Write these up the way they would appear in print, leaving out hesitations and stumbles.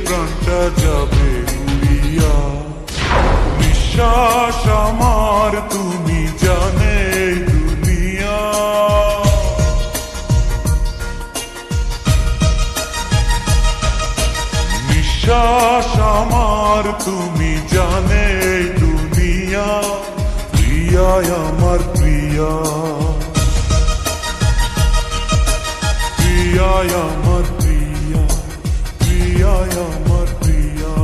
প্রাণটা যাবে উড়িয়া। নিঃশ্বাস আমার তুমি জানে দুনিয়া। নিঃশ্বাস আমার তুমি জানে দুনিয়া। প্রিয়া আমার প্রিয়া, প্রিয়া আমার প্রিয়া, প্রিয়া আমার প্রিয়া।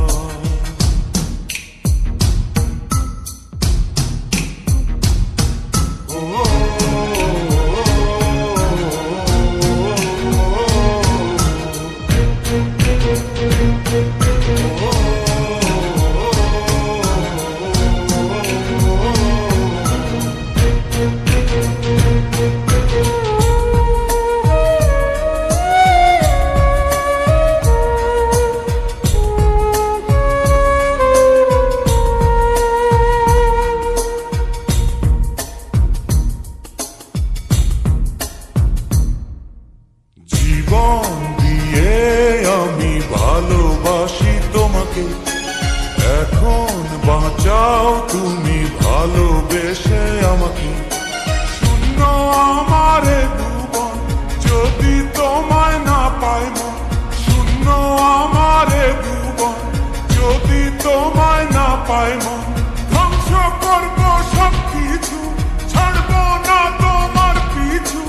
জীবন দিয়ে আমি ভালোবাসি তোমাকে, এখন বাঁচাও তুমি ভালোবেসে আমাকে। শূন্য আমারে ভুবন যদি তোমায় না পাই মন। শূন্য আমারে ভুবন যদি তোমায় না পাই মন। ধ্বংস করবো সব কিছু, ছাড়বো না তোমার পিছু।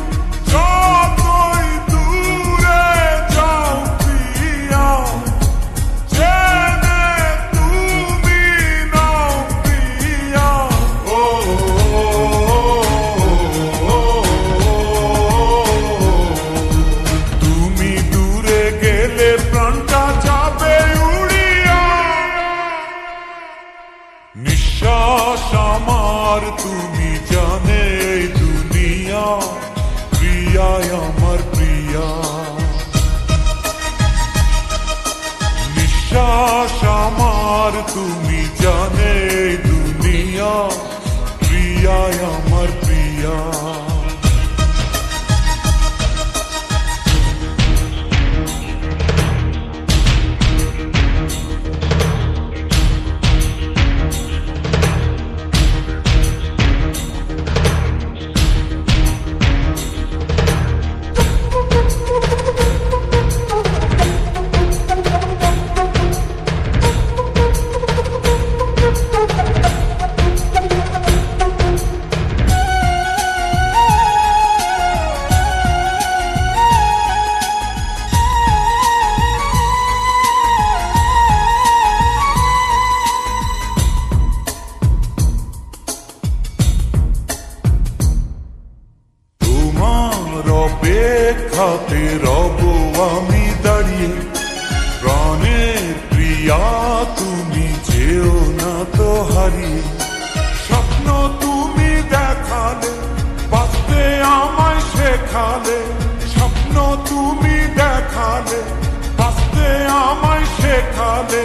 যতই দূরে যাও প্রিয়া, জেনে তুমি নাও প্রিয়া। ও তুমি দূরে গেলে প্রাণটা যাবে উড়িয়া। নিঃশ্বাস আমার তুমি জানে দুনিয়া। প্রিয়া আমার প্রিয়া, নিঃশ্বাস আমার তুমি জানে দুনিয়া। প্রিয়া আমার প্রিয়া। অপেক্ষাতে রব আমি দাঁড়িয়ে। প্রাণের প্রিয়া তুমি যেও না তো হারিয়ে। স্বপ্ন তুমি দেখালে, বাঁচতে আমায় শেখালে। স্বপ্ন তুমি দেখালে, বাঁচতে আমায় শেখালে।